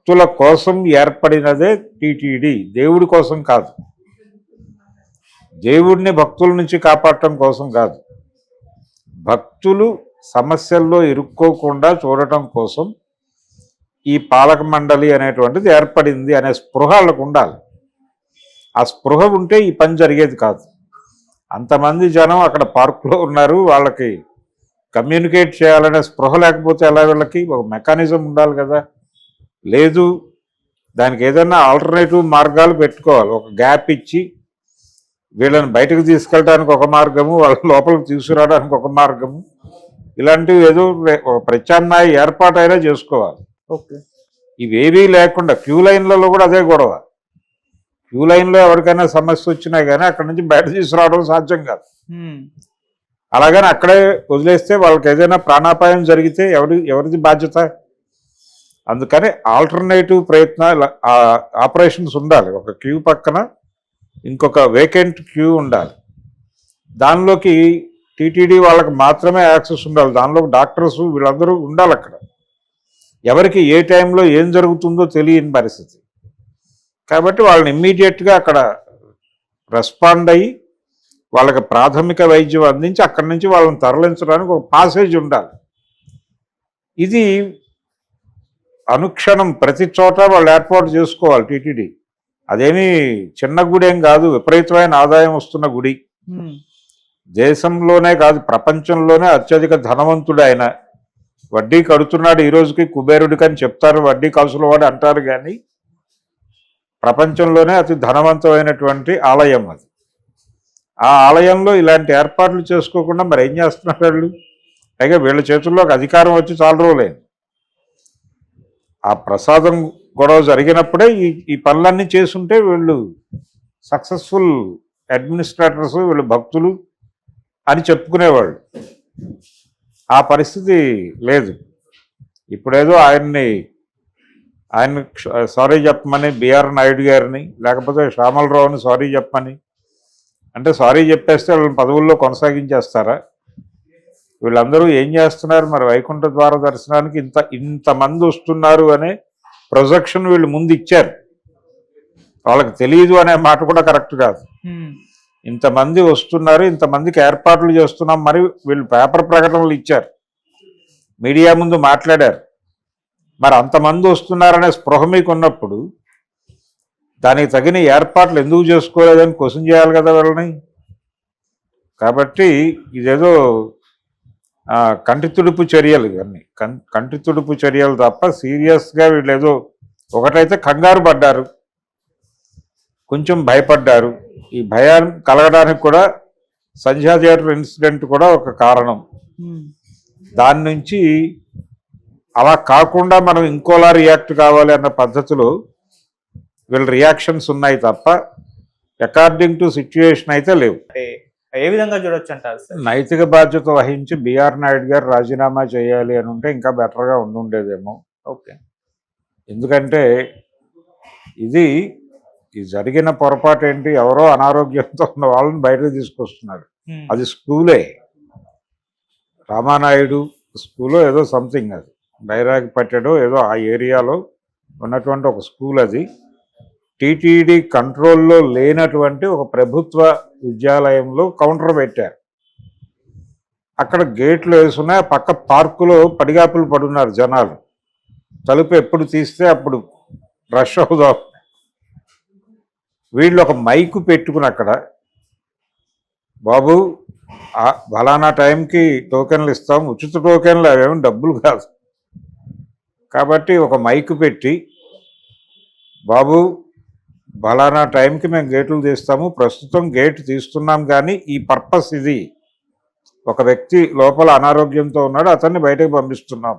భక్తుల కోసం ఏర్పడినదే టీటీడీ, దేవుడి కోసం కాదు. దేవుడిని భక్తుల నుంచి కాపాడటం కోసం కాదు. భక్తులు సమస్యల్లో ఇరుక్కోకుండా చూడటం కోసం ఈ పాలక మండలి అనేటువంటిది ఏర్పడింది అనే స్పృహ వాళ్ళకు ఉండాలి. ఆ స్పృహ ఉంటే ఈ పని జరిగేది కాదు. అంతమంది జనం అక్కడ పార్కులో ఉన్నారు, వాళ్ళకి కమ్యూనికేట్ చేయాలనే స్పృహ లేకపోతే ఎలా? వీళ్ళకి ఒక మెకానిజం ఉండాలి కదా. లేదు, దానికి ఏదైనా ఆల్టర్నేటివ్ మార్గాలు పెట్టుకోవాలి. ఒక గ్యాప్ ఇచ్చి వీళ్ళని బయటకు తీసుకెళ్ళడానికి ఒక మార్గము, వాళ్ళ లోపలికి తీసుకురావడానికి ఒక మార్గము, ఇలాంటివి ఏదో ఒక ప్రత్యామ్నాయ ఏర్పాటైనా చేసుకోవాలి. ఓకే, ఇవేవీ లేకుండా క్యూ లైన్లలో కూడా అదే గొడవ. క్యూ లైన్లో ఎవరికైనా సమస్య వచ్చినా కానీ అక్కడి నుంచి బయట తీసుకురావడం సాధ్యం కాదు. అలాగని అక్కడే వదిలేస్తే వాళ్ళకి ఏదైనా ప్రాణాపాయం జరిగితే ఎవరిది బాధ్యత? అందుకని ఆల్టర్నేటివ్ ప్రయత్నాలు, ఆపరేషన్స్ ఉండాలి. ఒక క్యూ పక్కన ఇంకొక వేకెంట్ క్యూ ఉండాలి. దానిలోకి టీటీడీ వాళ్ళకి మాత్రమే యాక్సెస్ ఉండాలి. దానిలో డాక్టర్స్ వీళ్ళందరూ ఉండాలి. అక్కడ ఎవరికి ఏ టైంలో ఏం జరుగుతుందో తెలియని పరిస్థితి. కాబట్టి వాళ్ళని ఇమ్మీడియట్గా అక్కడ రెస్పాండ్ అయ్యి వాళ్ళకి ప్రాథమిక వైద్యం అందించి అక్కడి నుంచి వాళ్ళని తరలించడానికి ఒక పాసేజ్ ఉండాలి. ఇది అనుక్షణం ప్రతి చోట వాళ్ళు ఏర్పాటు చేసుకోవాలి టీటీడీ. అదేమీ చిన్న గుడి ఏం కాదు, విపరీతమైన ఆదాయం వస్తున్న గుడి. దేశంలోనే కాదు ప్రపంచంలోనే అత్యధిక ధనవంతుడు ఆయన. వడ్డీ కడుతున్నాడు ఈ రోజుకి, కుబేరుడికి అని చెప్తారు, వడ్డీ కలుసుల వాడు అంటారు. కానీ ప్రపంచంలోనే అతి ధనవంతమైనటువంటి ఆలయం అది. ఆ ఆలయంలో ఇలాంటి ఏర్పాట్లు చేసుకోకుండా మరి ఏం చేస్తున్నారు వాళ్ళు? పైగా వీళ్ళ చేతుల్లోకి అధికారం వచ్చి చాలా రోజులైంది. ఆ ప్రసాదం గొడవ జరిగినప్పుడే ఈ పనులన్నీ చేసుంటే వీళ్ళు సక్సెస్ఫుల్ అడ్మినిస్ట్రేటర్స్, వీళ్ళు భక్తులు అని చెప్పుకునేవాళ్ళు. ఆ పరిస్థితి లేదు. ఇప్పుడేదో ఆయన సారీ చెప్పమని బిఆర్ నాయుడు గారిని, లేకపోతే శ్యామలరావుని సారీ చెప్పమని అంటే సారీ చెప్పేస్తే వాళ్ళని పదవుల్లో కొనసాగించేస్తారా? వీళ్ళందరూ ఏం చేస్తున్నారు మరి? వైకుంఠ ద్వార దర్శనానికి ఇంతమంది వస్తున్నారు అనే ప్రొజెక్షన్ వీళ్ళు ముందు ఇచ్చారు. వాళ్ళకి తెలియదు అనే మాట కూడా కరెక్ట్ కాదు. ఇంతమంది వస్తున్నారు, ఇంతమందికి ఏర్పాట్లు చేస్తున్నాం, మరి వీళ్ళు పేపర్ ప్రకటనలు ఇచ్చారు, మీడియా ముందు మాట్లాడారు. మరి అంతమంది వస్తున్నారనే స్పృహ మీకు ఉన్నప్పుడు దానికి తగిన ఏర్పాట్లు ఎందుకు చేసుకోలేదని క్వశ్చన్ చేయాలి కదా వీళ్ళని. కాబట్టి ఇదేదో కంటి తుడుపు చర్యలు, ఇవన్నీ కంటి తుడుపు చర్యలు తప్ప సీరియస్గా వీళ్ళు ఏదో ఒకటైతే కంగారు పడ్డారు, కొంచెం భయపడ్డారు. ఈ భయం కలగడానికి కూడా సంధ్యా థియేటర్ ఇన్సిడెంట్ కూడా ఒక కారణం. దాని నుంచి అలా కాకుండా మనం ఇంకోలా రియాక్ట్ కావాలి అన్న పద్ధతిలో వీళ్ళ రియాక్షన్స్ ఉన్నాయి తప్ప అకార్డింగ్ టు సిచ్యుయేషన్ అయితే లేవు. ఏ విధంగా చూడొచ్చు అంటారు? నైతిక బాధ్యత వహించి బిఆర్ నాయుడు గారు రాజీనామా చేయాలి అని ఉంటే ఇంకా బెటర్గా ఉండుండేదేమో. ఓకే, ఎందుకంటే ఇది జరిగిన పొరపాటు ఏంటి? ఎవరో అనారోగ్యంతో ఉన్న వాళ్ళని బయటకు తీసుకొస్తున్నారు. అది స్కూలే, రామానాయుడు స్కూలో ఏదో సంథింగ్, అది బైరాగ్ పట్టెడో ఏదో ఆ ఏరియాలో ఉన్నటువంటి ఒక స్కూల్. అది టీటీడీ కంట్రోల్లో లేనటువంటి ఒక ప్రభుత్వ విద్యాలయంలో కౌంటర్ పెట్టారు. అక్కడ గేట్లు వేసున్నాయి, పక్క పార్కులో పడిగాపులు పడున్నారు జనాలు. తలుపు ఎప్పుడు తీస్తే అప్పుడు రష్ అవుదాం. వీళ్ళు ఒక మైకు పెట్టుకుని అక్కడ, బాబు ఫలానా టైంకి టోకెన్లు ఇస్తాం, ఉచిత టోకెన్లు, అవేమి డబ్బులు కాదు. కాబట్టి ఒక మైకు పెట్టి, బాబు ఫలానా టైంకి మేము గేట్లు తీస్తాము, ప్రస్తుతం గేట్ తీస్తున్నాం, కానీ ఈ పర్పస్ ఇది, ఒక వ్యక్తి లోపల అనారోగ్యంతో ఉన్నాడు, అతన్ని బయటకు పంపిస్తున్నాం.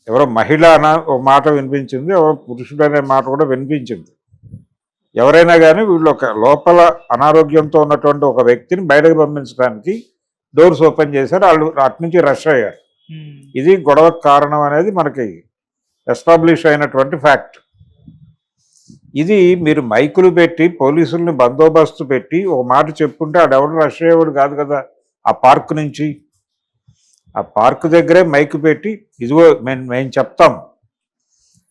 ఎవరో మహిళ ఒక మాట వినిపించింది, ఎవరో పురుషుడు అనే మాట కూడా వినిపించింది. ఎవరైనా కానీ వీళ్ళు ఒక లోపల అనారోగ్యంతో ఉన్నటువంటి ఒక వ్యక్తిని బయటకు పంపించడానికి డోర్స్ ఓపెన్ చేశారు. వాళ్ళు అటు నుంచి రష్ అయ్యారు. ఇది గొడవకు కారణం అనేది మనకి ఎస్టాబ్లిష్ అయినటువంటి ఫ్యాక్ట్. ఇది మీరు మైకులు పెట్టి పోలీసుల్ని బందోబస్తు పెట్టి ఒక మాట చెప్పుకుంటే ఆడెవడు రష్ అయ్యేవాడు కాదు కదా. ఆ పార్క్ నుంచి, ఆ పార్క్ దగ్గరే మైకు పెట్టి, ఇదిగో మేము చెప్తాం,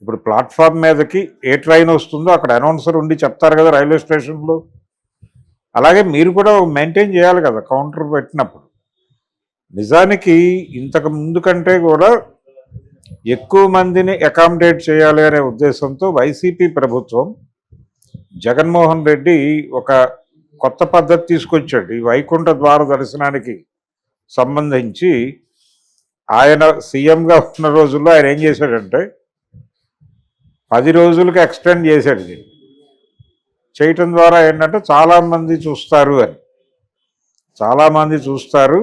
ఇప్పుడు ప్లాట్ఫామ్ మీదకి ఏ ట్రైన్ వస్తుందో అక్కడ అనౌన్సర్ ఉండి చెప్తారు కదా రైల్వే స్టేషన్లో. అలాగే మీరు కూడా మెయింటైన్ చేయాలి కదా కౌంటర్ పెట్టినప్పుడు. నిజానికి ఇంతకు ముందు కంటే కూడా ఎక్కువ మందిని అకామిడేట్ చేయాలి అనే ఉద్దేశంతో వైసీపీ ప్రభుత్వం జగన్మోహన్ రెడ్డి ఒక కొత్త పద్ధతి తీసుకొచ్చాడు. ఈ వైకుంఠ ద్వార దర్శనానికి సంబంధించి ఆయన సీఎంగా ఉన్న రోజుల్లో ఆయన ఏం చేశాడంటే 10 రోజులకు ఎక్స్టెండ్ చేశాడు. దీన్ని చేయటం ద్వారా ఏంటంటే చాలామంది చూస్తారు అని, చాలామంది చూస్తారు,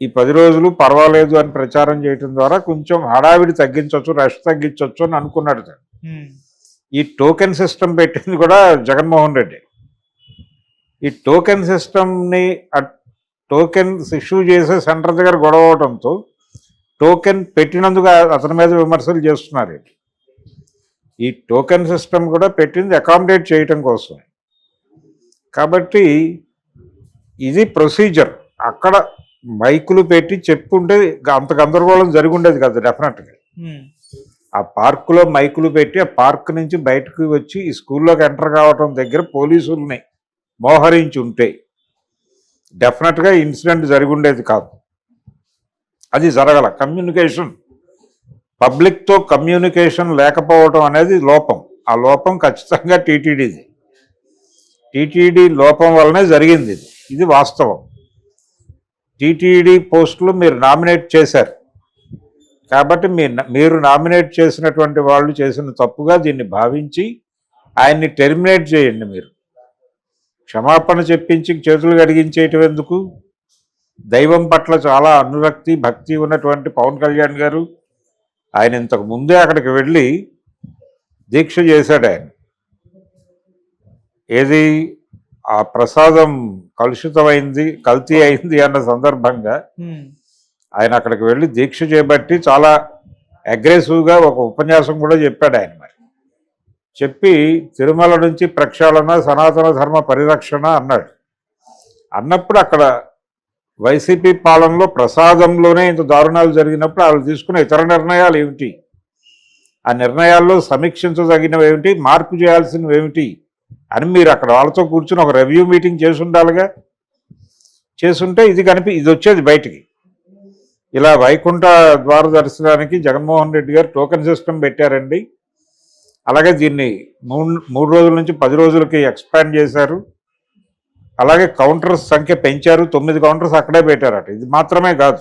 ఈ 10 రోజులు పర్వాలేదు అని ప్రచారం చేయటం ద్వారా కొంచెం హడావిడి తగ్గించవచ్చు, రష్ తగ్గించవచ్చు అని అనుకున్నాడు. ఈ టోకెన్ సిస్టమ్ పెట్టింది కూడా జగన్మోహన్ రెడ్డి. ఈ టోకెన్ సిస్టమ్ని టోకెన్స్ ఇష్యూ చేసే సెంటర్ దగ్గర గొడవ అవడంతో టోకెన్ పెట్టినందుకు అతని మీద విమర్శలు చేస్తున్నారు. ఈ టోకెన్ సిస్టమ్ కూడా పెట్టింది అకామిడేట్ చేయటం కోసం. కాబట్టి ఇది ప్రొసీజర్. అక్కడ మైకులు పెట్టి చెప్పుంటే అంత గందరగోళం జరిగి ఉండేది కదా డెఫినెట్గా. ఆ పార్కులో మైకులు పెట్టి ఆ పార్క్ నుంచి బయటకు వచ్చి ఈ స్కూల్లోకి ఎంటర్ కావటం దగ్గర పోలీసుల్ని మోహరించి ఉంటే డెఫినెట్గా ఇన్సిడెంట్ జరిగి ఉండేది కాదు. అది జరగల. కమ్యూనికేషన్, పబ్లిక్తో కమ్యూనికేషన్ లేకపోవటం అనేది లోపం. ఆ లోపం ఖచ్చితంగా టీటీడీది. టీటీడీ లోపం వల్లనే జరిగింది ఇది. ఇది వాస్తవం. టీటీడీ పోస్టులు మీరు నామినేట్ చేశారు కాబట్టి మీరు నామినేట్ చేసినటువంటి వాళ్ళు చేసిన తప్పుగా దీన్ని భావించి ఆయన్ని టెర్మినేట్ చేయండి. మీరు క్షమాపణ చెప్పించి చేతులు కడిగించేయటం ఎందుకు? దైవం పట్ల చాలా అనురక్తి, భక్తి ఉన్నటువంటి పవన్ కళ్యాణ్ గారు ఆయన ఇంతకు ముందే అక్కడికి వెళ్ళి దీక్ష చేశాడు. ఆయన ఏది ఆ ప్రసాదం కలుషితమైంది, కల్తీ అయింది అన్న సందర్భంగా ఆయన అక్కడికి వెళ్ళి దీక్ష చేపట్టి చాలా అగ్రెసివ్గా ఒక ఉపన్యాసం కూడా చెప్పాడు. ఆయన మరి చెప్పి తిరుమల నుంచి ప్రక్షాళన, సనాతన ధర్మ పరిరక్షణ అన్నాడు. అన్నప్పుడు అక్కడ వైసీపీ పాలనలో ప్రసాదంలోనే ఇంత దారుణాలు జరిగినప్పుడు వాళ్ళు తీసుకున్న ఇతర నిర్ణయాలు ఏమిటి, ఆ నిర్ణయాల్లో సమీక్షించదగినవి ఏమిటి, మార్పు చేయాల్సినవి ఏమిటి అని మీరు అక్కడ వాళ్ళతో కూర్చుని ఒక రివ్యూ మీటింగ్ చేసి ఉండాలిగా. చేసుంటే ఇది వచ్చేది బయటికి. ఇలా వైకుంఠ ద్వార దర్శనానికి జగన్మోహన్ రెడ్డి గారు టోకెన్ సిస్టమ్ పెట్టారండి. అలాగే దీన్ని 3 రోజుల నుంచి 10 రోజులకి ఎక్స్పాండ్ చేశారు. అలాగే కౌంటర్స్ సంఖ్య పెంచారు. 9 కౌంటర్స్ అక్కడే పెట్టారట. ఇది మాత్రమే కాదు,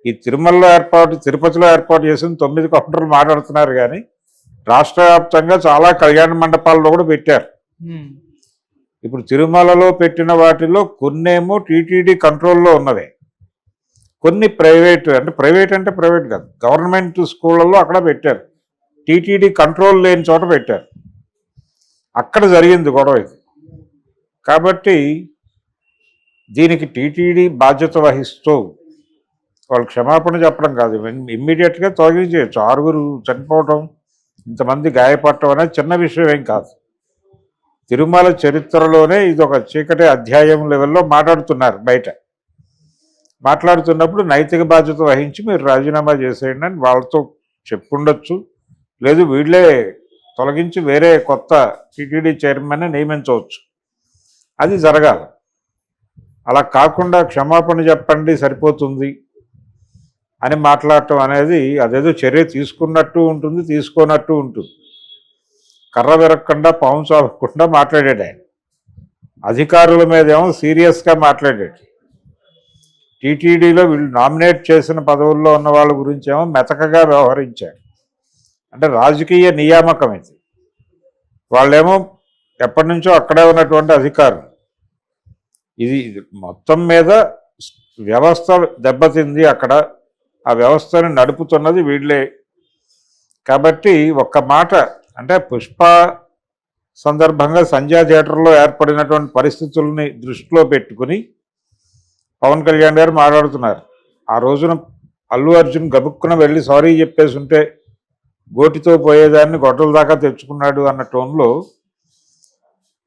ఈ తిరుపతిలో ఏర్పాటు చేసిన 9 కౌంటర్లు మాట్లాడుతున్నారు కానీ రాష్ట్ర వ్యాప్తంగా చాలా కళ్యాణ మండపాల్లో కూడా పెట్టారు. ఇప్పుడు తిరుమలలో పెట్టిన వాటిలో కొన్నేమో టీటీడీ కంట్రోల్లో ఉన్నవే, కొన్ని ప్రైవేట్ అంటే ప్రైవేట్ కాదు, గవర్నమెంట్ స్కూళ్ళల్లో అక్కడ పెట్టారు. టీటీడీ కంట్రోల్ లేని చోట పెట్టారు. అక్కడ జరిగింది గొడవ ఇది. కాబట్టి దీనికి టీటీడీ బాధ్యత వహిస్తూ వాళ్ళు క్షమాపణ చెప్పడం కాదు, ఇమ్మీడియట్గా తొలగించేయచ్చు. 6 చనిపోవటం, ఇంతమంది గాయపడటం అనేది చిన్న విషయం ఏం కాదు. తిరుమల చరిత్రలోనే ఇది ఒక చీకటి అధ్యాయం లెవెల్లో మాట్లాడుతున్నారు. బయట మాట్లాడుతున్నప్పుడు నైతిక బాధ్యత వహించి మీరు రాజీనామా చేసేయండి అని వాళ్ళతో చెప్పుండొచ్చు. లేదు వీళ్ళే తొలగించి వేరే కొత్త టీటీడీ చైర్మన్ నియమించవచ్చు. అది జరగాలి. అలా కాకుండా క్షమాపణ చెప్పండి సరిపోతుంది అని మాట్లాడటం అనేది అదేదో చర్య తీసుకున్నట్టు ఉంటుంది, తీసుకోనట్టు ఉంటుంది. కర్ర విరక్కుండా పాము చావకుండా మాట్లాడాడు ఆయన. అధికారుల మీద ఏమో సీరియస్గా మాట్లాడాడు. టీటీడీలో వీళ్ళు నామినేట్ చేసిన పదవుల్లో ఉన్న వాళ్ళ గురించి ఏమో మెతకగా వ్యవహరించాడు. అంటే రాజకీయ నియామకం ఇది. వాళ్ళేమో ఎప్పటి నుంచో అక్కడే ఉన్నటువంటి అధికారులు. ఇది మొత్తం మీద వ్యవస్థ దెబ్బతింది అక్కడ. ఆ వ్యవస్థని నడుపుతున్నది వీళ్ళే. కాబట్టి ఒక్క మాట అంటే పుష్ప సందర్భంగా సంధ్యా థియేటర్లో ఏర్పడినటువంటి పరిస్థితుల్ని దృష్టిలో పెట్టుకుని పవన్ కళ్యాణ్ గారు మాట్లాడుతున్నారు. ఆ రోజున అల్లు అర్జున్ గబుక్కున వెళ్ళి సారీ చెప్పేసి ఉంటే గోటితో పోయేదాన్ని గొడ్డల దాకా తెచ్చుకున్నాడు అన్న టోన్లో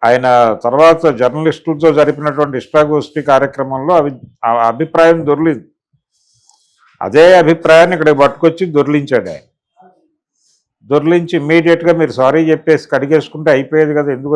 ఆయన తర్వాత జర్నలిస్టులతో జరిపినటువంటి ఇష్టాగోష్ఠి కార్యక్రమంలో ఆ అభిప్రాయం దొర్లింది. అదే అభిప్రాయాన్ని ఇక్కడ పట్టుకొచ్చి దొర్లించాడు ఆయన. దొర్లించి ఇమ్మీడియట్గా మీరు సారీ చెప్పేసి కడిగేసుకుంటే అయిపోయేది కదా, ఎందుకు